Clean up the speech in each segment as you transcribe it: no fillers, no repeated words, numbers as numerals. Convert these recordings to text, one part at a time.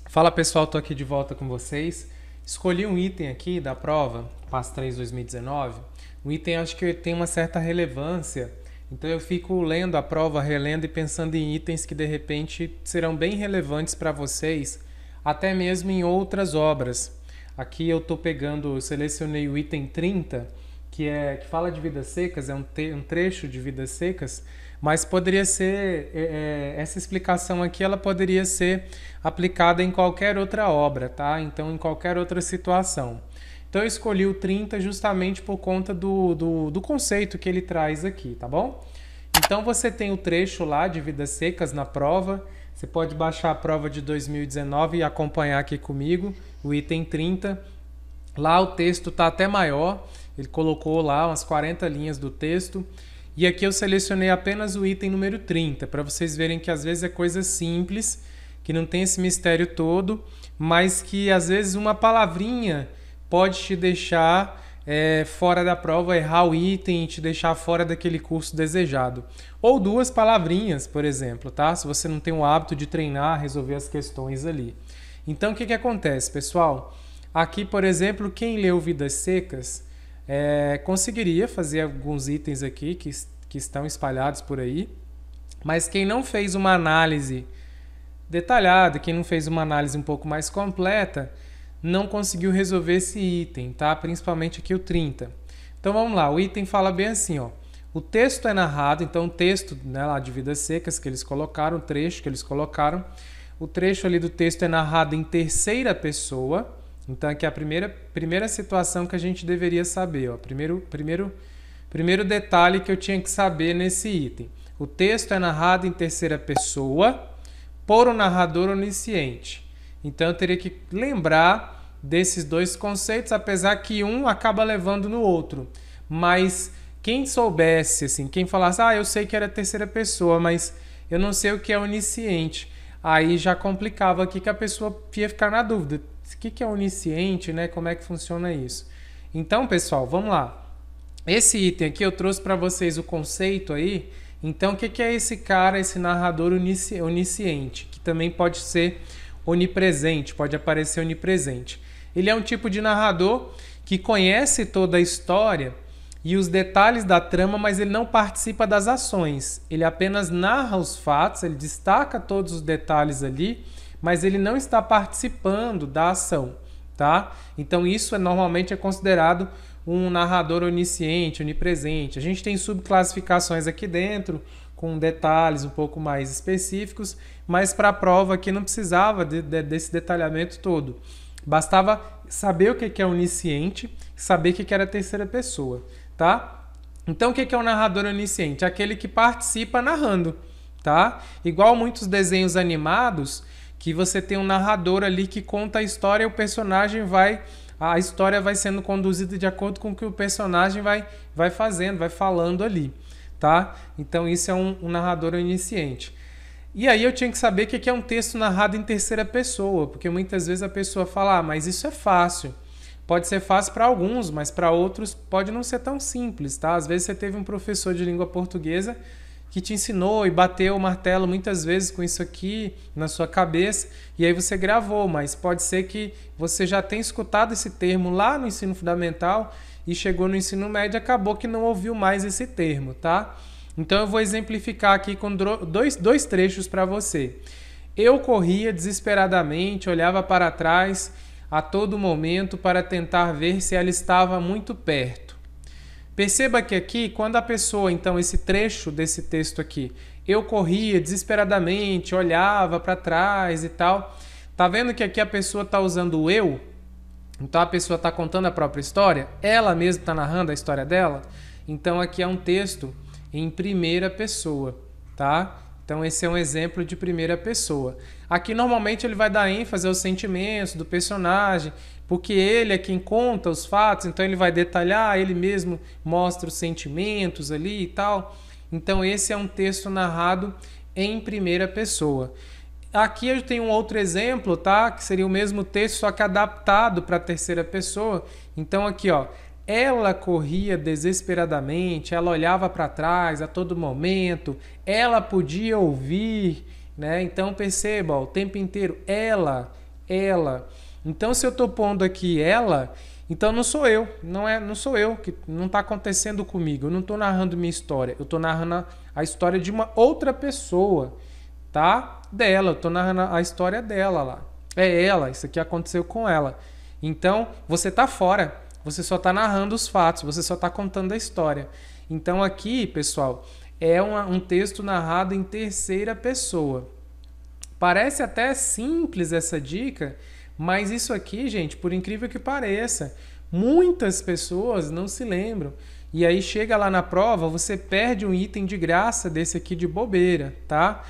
Fala pessoal, tô aqui de volta com vocês. Escolhi um item aqui da prova, PAS 3 2019. O item acho que tem uma certa relevância, então eu fico lendo a prova, relendo e pensando em itens que de repente serão bem relevantes para vocês, até mesmo em outras obras. Aqui eu eu selecionei o item 30, que fala de vidas secas, é um trecho de vidas secas, mas poderia ser, essa explicação aqui ela poderia ser aplicada em qualquer outra obra, tá? Então, em qualquer outra situação. Então, eu escolhi o 30 justamente por conta do conceito que ele traz aqui, tá bom? Então, você tem o trecho lá de vidas secas na prova. Você pode baixar a prova de 2019 e acompanhar aqui comigo, o item 30. Lá o texto está até maior, ele colocou lá umas 40 linhas do texto. E aqui eu selecionei apenas o item número 30, para vocês verem que às vezes é coisa simples, que não tem esse mistério todo, mas que às vezes uma palavrinha pode te deixar fora da prova, errar o item e te deixar fora daquele curso desejado. Ou duas palavrinhas, por exemplo, tá? Se você não tem o hábito de treinar, resolver as questões ali. Então, o que acontece, pessoal? Aqui, por exemplo, quem leu Vidas Secas conseguiria fazer alguns itens aqui que estão espalhados por aí, mas quem não fez uma análise detalhada, quem não fez uma análise um pouco mais completa, não conseguiu resolver esse item, tá? Principalmente aqui o 30. Então vamos lá, o item fala bem assim, ó. O texto é narrado, então o texto, né, lá de Vidas Secas que eles colocaram, o trecho que eles colocaram, o trecho ali do texto é narrado em terceira pessoa. Então aqui é a primeira situação que a gente deveria saber, ó. Primeiro detalhe que eu tinha que saber nesse item. O texto é narrado em terceira pessoa por um narrador onisciente. Então eu teria que lembrar desses dois conceitos, apesar que um acaba levando no outro. Mas quem soubesse, assim, quem falasse, eu sei que era terceira pessoa, mas eu não sei o que é onisciente, aí já complicava aqui que a pessoa ia ficar na dúvida. O que é onisciente, né? Como é que funciona isso? Então, pessoal, vamos lá. Esse item aqui eu trouxe para vocês o conceito aí. Então, o que é esse cara, esse narrador onisciente? Que também pode ser onipresente, pode aparecer onipresente. Ele é um tipo de narrador que conhece toda a história e os detalhes da trama, mas ele não participa das ações. Ele apenas narra os fatos, ele destaca todos os detalhes ali, mas ele não está participando da ação, tá? Então isso normalmente é considerado um narrador onisciente, onipresente. A gente tem subclassificações aqui dentro, com detalhes um pouco mais específicos, mas para a prova aqui não precisava desse detalhamento todo. Bastava saber o que é onisciente, saber o que era a terceira pessoa, tá? Então o que é um narrador onisciente? Aquele que participa narrando, tá? Igual muitos desenhos animados, que você tem um narrador ali que conta a história e a história vai sendo conduzida de acordo com o que o personagem vai fazendo, vai falando ali, tá? Então isso é um narrador onisciente. E aí eu tinha que saber o que é um texto narrado em terceira pessoa, porque muitas vezes a pessoa fala, mas isso é fácil. Pode ser fácil para alguns, mas para outros pode não ser tão simples, tá? Às vezes você teve um professor de língua portuguesa que te ensinou e bateu o martelo muitas vezes com isso aqui na sua cabeça, e aí você gravou, mas pode ser que você já tenha escutado esse termo lá no ensino fundamental e chegou no ensino médio e acabou que não ouviu mais esse termo, tá? Então eu vou exemplificar aqui com dois trechos para você. Eu corria desesperadamente, olhava para trás a todo momento para tentar ver se ela estava muito perto. Perceba que aqui, quando a pessoa, então, esse trecho desse texto aqui, eu corria desesperadamente, olhava para trás e tal. Tá vendo que aqui a pessoa está usando o eu? Então a pessoa está contando a própria história? Ela mesma está narrando a história dela? Então aqui é um texto em primeira pessoa, tá? Então esse é um exemplo de primeira pessoa. Aqui normalmente ele vai dar ênfase aos sentimentos do personagem, porque ele é quem conta os fatos, então ele vai detalhar, ele mesmo mostra os sentimentos ali e tal. Então esse é um texto narrado em primeira pessoa. Aqui eu tenho um outro exemplo, tá? Que seria o mesmo texto, só que adaptado para a terceira pessoa. Então aqui, ó, ela corria desesperadamente, ela olhava para trás a todo momento, ela podia ouvir, né? Então perceba, ó, o tempo inteiro, ela ela. Então, se eu estou pondo aqui ela, então não sou eu, não sou eu, que não está acontecendo comigo. Eu não estou narrando minha história, eu estou narrando a história de uma outra pessoa, tá? Dela, eu estou narrando a história dela lá. É ela, isso aqui aconteceu com ela. Então, você está fora, você só está narrando os fatos, você só está contando a história. Então, aqui, pessoal, é um texto narrado em terceira pessoa. Parece até simples essa dica, mas isso aqui, gente, por incrível que pareça, muitas pessoas não se lembram. E aí chega lá na prova, você perde um item de graça desse aqui de bobeira, tá?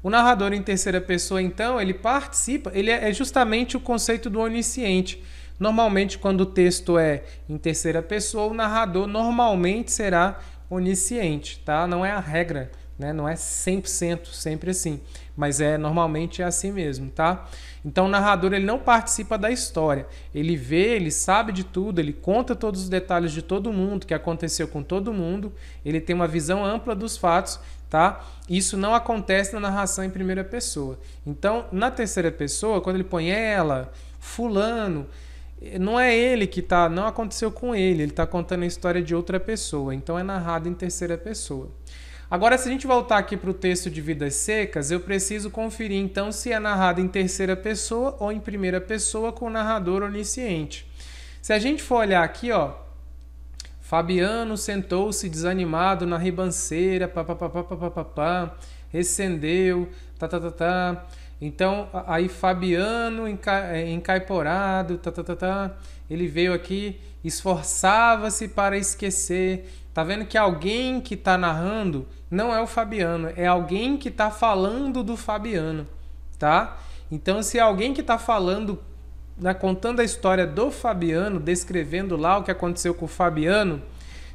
O narrador em terceira pessoa, então, ele participa, ele é justamente o conceito do onisciente. Normalmente, quando o texto é em terceira pessoa, o narrador normalmente será onisciente, tá? Não é a regra, né? Não é 100% sempre assim, mas normalmente é assim mesmo, tá? Então o narrador ele não participa da história, ele vê, ele sabe de tudo, ele conta todos os detalhes de todo mundo, que aconteceu com todo mundo, ele tem uma visão ampla dos fatos, tá? Isso não acontece na narração em primeira pessoa. Então, na terceira pessoa, quando ele põe ela, fulano, não é ele que tá, não aconteceu com ele está contando a história de outra pessoa, então é narrado em terceira pessoa. Agora, se a gente voltar aqui para o texto de Vidas Secas, eu preciso conferir então se é narrado em terceira pessoa ou em primeira pessoa com o narrador onisciente. Se a gente for olhar aqui, ó, Fabiano sentou-se desanimado na ribanceira, papapá, recendeu, tá. Então, aí Fabiano encaiporado, ele veio aqui, esforçava-se para esquecer. Tá vendo que alguém que está narrando não é o Fabiano, é alguém que está falando do Fabiano, tá? Então, se é alguém que está falando, né, contando a história do Fabiano, descrevendo lá o que aconteceu com o Fabiano,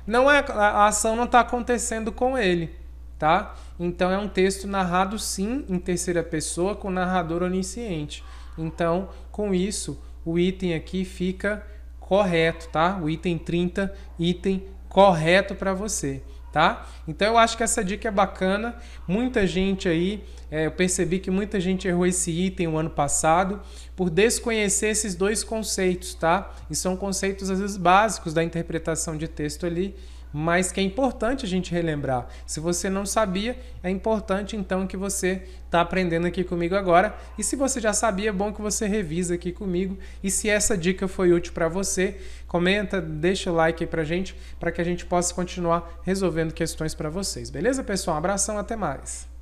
não é, a ação não está acontecendo com ele, tá? Então, é um texto narrado, sim, em terceira pessoa, com narrador onisciente. Então, com isso, o item aqui fica correto, tá? O item 30, item correto para você, tá? Então eu acho que essa dica é bacana. Muita gente aí, eu percebi que muita gente errou esse item o ano passado por desconhecer esses dois conceitos, tá? E são conceitos às vezes básicos da interpretação de texto ali, mas que é importante a gente relembrar. Se você não sabia, é importante então que você está aprendendo aqui comigo agora. E se você já sabia, é bom que você revisa aqui comigo. E se essa dica foi útil para você, comenta, deixa o like aí pra gente, para que a gente possa continuar resolvendo questões para vocês. Beleza, pessoal? Um abração, até mais!